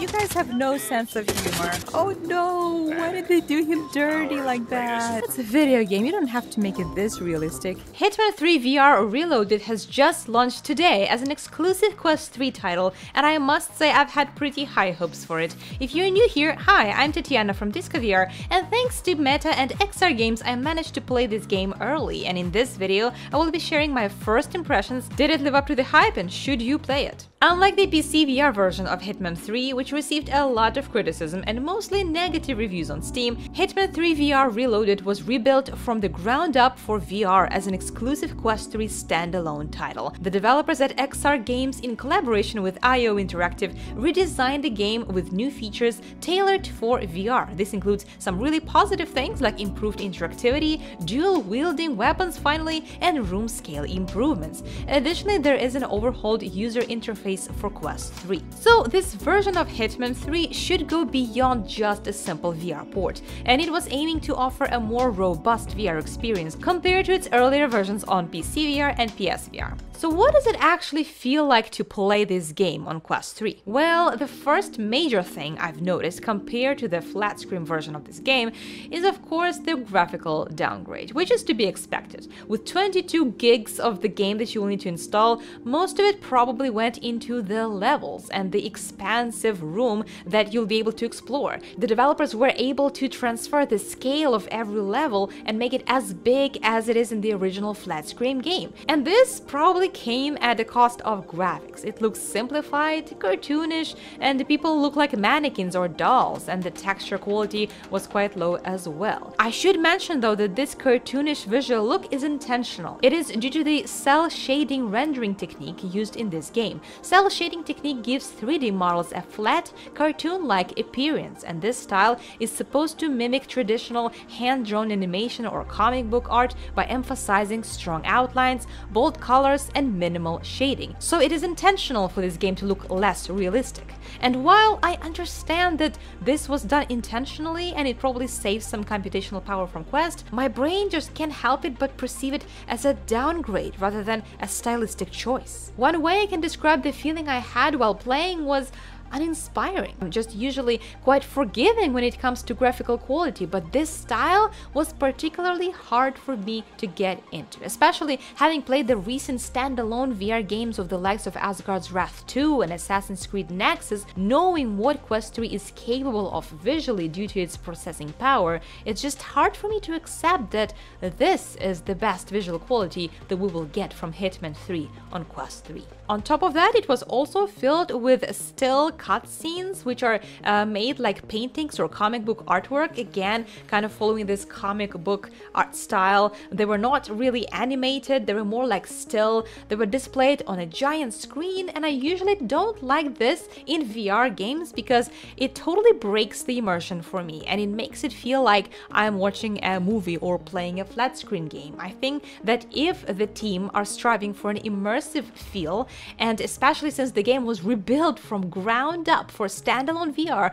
You guys have no sense of humor. Oh no, why did they do him dirty like that? It's a video game, you don't have to make it this realistic. Hitman 3 VR Reloaded has just launched today as an exclusive Quest 3 title, and I must say I've had pretty high hopes for it. If you're new here, hi, I'm Tetiana from PCVR, and thanks to Meta and XR Games I managed to play this game early, and in this video I will be sharing my first impressions. Did it live up to the hype, and should you play it? Unlike the PCVR version of Hitman 3, which received a lot of criticism and mostly negative reviews on Steam, Hitman 3 VR Reloaded was rebuilt from the ground up for VR as an exclusive Quest 3 standalone title. The developers at XR Games, in collaboration with IO Interactive, redesigned the game with new features tailored for VR. This includes some really positive things like improved interactivity, dual-wielding weapons finally, and room scale improvements. Additionally, there is an overhauled user interface for Quest 3. So this version of Hitman 3 should go beyond just a simple VR port, and it was aiming to offer a more robust VR experience compared to its earlier versions on PCVR and PSVR. So what does it actually feel like to play this game on Quest 3? Well, the first major thing I've noticed compared to the flat screen version of this game is of course the graphical downgrade, which is to be expected. With 22 gigs of the game that you will need to install, most of it probably went into the levels and the expansive room that you'll be able to explore. The developers were able to transfer the scale of every level and make it as big as it is in the original flat screen game. And this probably came at the cost of graphics. It looks simplified, cartoonish, and the people look like mannequins or dolls, and the texture quality was quite low as well. I should mention though that this cartoonish visual look is intentional. It is due to the cell shading rendering technique used in this game. Cell shading technique gives 3D models a flat, cartoon-like appearance, and this style is supposed to mimic traditional hand-drawn animation or comic book art by emphasizing strong outlines, bold colors, and minimal shading. So it is intentional for this game to look less realistic. And while I understand that this was done intentionally and it probably saves some computational power from Quest, my brain just can't help it but perceive it as a downgrade rather than a stylistic choice. One way I can describe the feeling I had while playing was uninspiring. I'm just usually quite forgiving when it comes to graphical quality, but this style was particularly hard for me to get into, especially having played the recent standalone VR games of the likes of Asgard's Wrath 2 and Assassin's Creed Nexus. Knowing what Quest 3 is capable of visually due to its processing power, it's just hard for me to accept that this is the best visual quality that we will get from Hitman 3 on Quest 3. On top of that, it was also filled with still cutscenes, which are made like paintings or comic book artwork, again kind of following this comic book art style. They were not really animated, they were more like still. They were displayed on a giant screen, and I usually don't like this in VR games because it totally breaks the immersion for me and it makes it feel like I'm watching a movie or playing a flat screen game. I think that if the team are striving for an immersive feel, and especially since the game was rebuilt from ground up for standalone VR,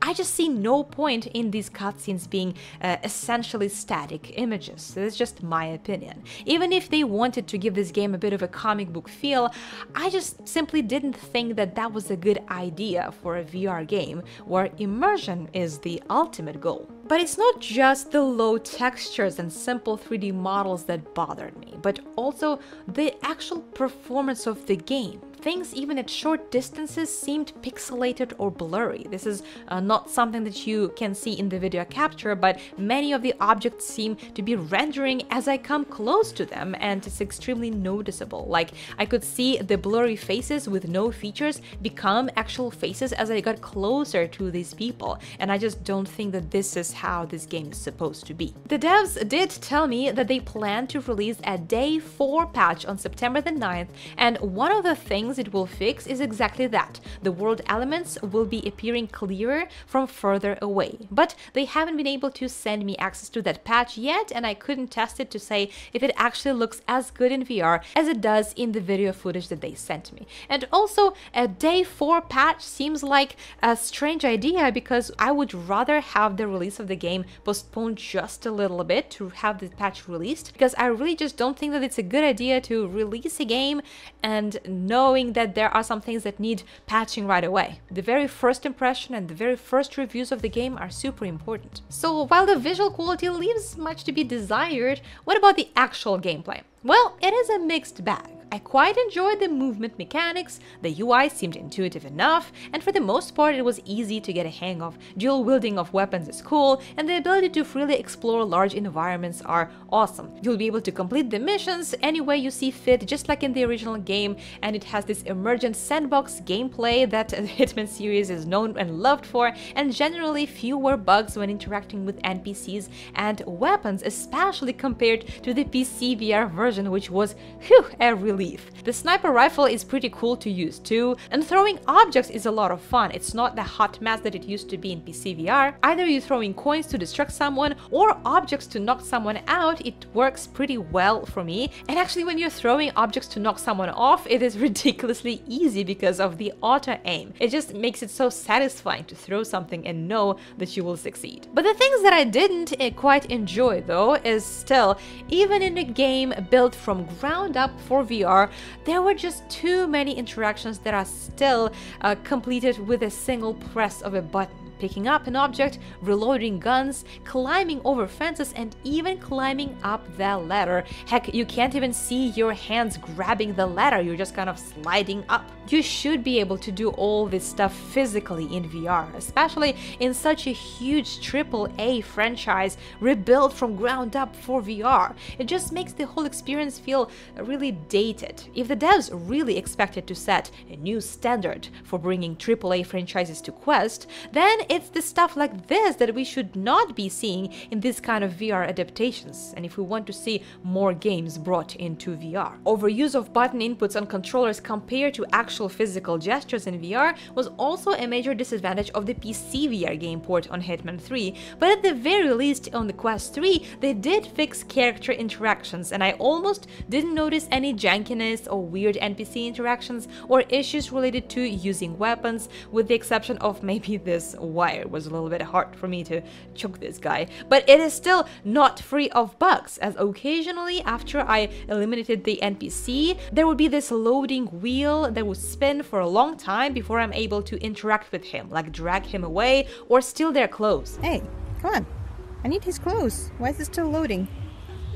I just see no point in these cutscenes being essentially static images. That's just my opinion. Even if they wanted to give this game a bit of a comic book feel, I just simply didn't think that that was a good idea for a VR game where immersion is the ultimate goal. But it's not just the low textures and simple 3D models that bothered me, but also the actual performance of the game. Things even at short distances seemed pixelated or blurry. This is not something that you can see in the video capture, but many of the objects seem to be rendering as I come close to them, and it's extremely noticeable. Like, I could see the blurry faces with no features become actual faces as I got closer to these people, and I just don't think that this is how this game is supposed to be. The devs did tell me that they plan to release a Day 4 patch on September the 9th, and one of the things it will fix is exactly that. The world elements will be appearing clearer from further away, but they haven't been able to send me access to that patch yet, and I couldn't test it to say if it actually looks as good in VR as it does in the video footage that they sent me. And also, a Day 4 patch seems like a strange idea because I would rather have the release of of the game postponed just a little bit to have the patch released, because I really just don't think that it's a good idea to release a game and knowing that there are some things that need patching right away. The very first impression and the very first reviews of the game are super important. So while the visual quality leaves much to be desired, what about the actual gameplay? Well, it is a mixed bag. I quite enjoyed the movement mechanics, the UI seemed intuitive enough, and for the most part it was easy to get a hang of. Dual wielding of weapons is cool, and the ability to freely explore large environments are awesome. You'll be able to complete the missions any way you see fit, just like in the original game, and it has this emergent sandbox gameplay that the Hitman series is known and loved for, and generally fewer bugs when interacting with NPCs and weapons, especially compared to the PCVR version, which was, whew, a relief. The sniper rifle is pretty cool to use too, and throwing objects is a lot of fun. It's not the hot mess that it used to be in PCVR. Either you're throwing coins to distract someone or objects to knock someone out, it works pretty well for me. And actually when you're throwing objects to knock someone off, it is ridiculously easy because of the auto aim. It just makes it so satisfying to throw something and know that you will succeed. But the things that I didn't quite enjoy though is still, even in a game built from ground up for VR, there were just too many interactions that are still completed with a single press of a button. Picking up an object, reloading guns, climbing over fences, and even climbing up the ladder. Heck, you can't even see your hands grabbing the ladder, you're just kind of sliding up. You should be able to do all this stuff physically in VR, especially in such a huge AAA franchise rebuilt from ground up for VR. It just makes the whole experience feel really dated. If the devs really expected to set a new standard for bringing AAA franchises to Quest, then it's the stuff like this that we should not be seeing in this kind of VR adaptations, and if we want to see more games brought into VR. Overuse of button inputs on controllers compared to actual physical gestures in VR was also a major disadvantage of the PCVR game port on Hitman 3, but at the very least on the Quest 3 they did fix character interactions, and I almost didn't notice any jankiness or weird NPC interactions or issues related to using weapons, with the exception of maybe this wire. It was a little bit hard for me to choke this guy, but it is still not free of bugs, as occasionally after I eliminated the NPC there would be this loading wheel that would spin for a long time before I'm able to interact with him, like drag him away or steal their clothes. Hey, come on. I need his clothes. Why is it still loading?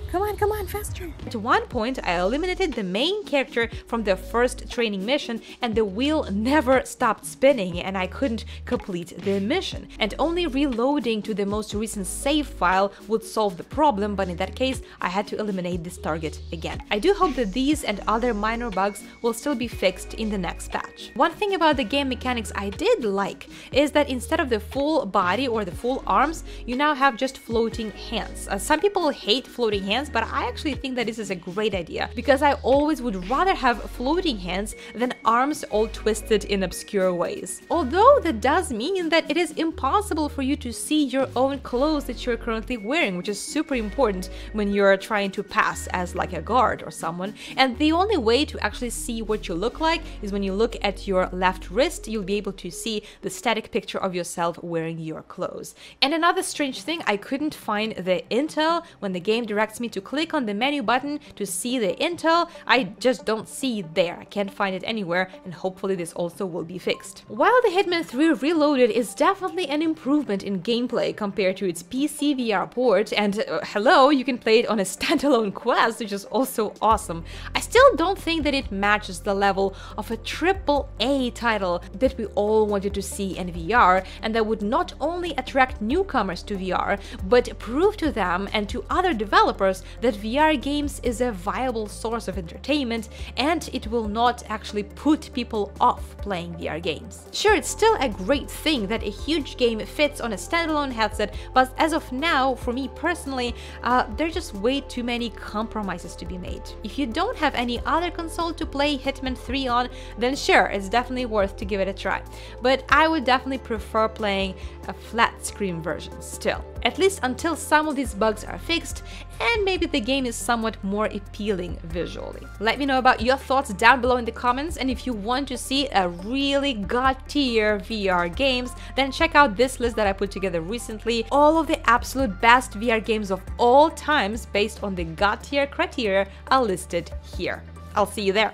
Come on, faster! At one point, I eliminated the main character from the first training mission, and the wheel never stopped spinning and I couldn't complete the mission. And only reloading to the most recent save file would solve the problem, but in that case, I had to eliminate this target again. I do hope that these and other minor bugs will still be fixed in the next patch. One thing about the game mechanics I did like is that instead of the full body or the full arms, you now have just floating hands. Some people hate floating hands, but I actually think that this is a great idea, because I always would rather have floating hands than arms all twisted in obscure ways. Although that does mean that it is impossible for you to see your own clothes that you're currently wearing, which is super important when you're trying to pass as like a guard or someone. And the only way to actually see what you look like is when you look at your left wrist, you'll be able to see the static picture of yourself wearing your clothes. And another strange thing, I couldn't find the intel when the game directs me to click on the menu button to see the intel. I just don't see it there. I can't find it anywhere, and hopefully this also will be fixed. While the Hitman 3 Reloaded is definitely an improvement in gameplay compared to its PCVR port, and hello, you can play it on a standalone Quest, which is also awesome, I still don't think that it matches the level of a AAA title that we all wanted to see in VR, and that would not only attract newcomers to VR, but prove to them and to other developers that VR games is a viable source of entertainment, and it will not actually put people off playing VR games. Sure, it's still a great thing that a huge game fits on a standalone headset, but as of now, for me personally, there are just way too many compromises to be made. If you don't have any other console to play Hitman 3 on, then sure, it's definitely worth to give it a try. But I would definitely prefer playing a flat screen version still, at least until some of these bugs are fixed and maybe the game is somewhat more appealing visually. Let me know about your thoughts down below in the comments, and if you want to see a really god-tier VR games, then check out this list that I put together recently. All of the absolute best VR games of all times based on the god-tier criteria are listed here. I'll see you there.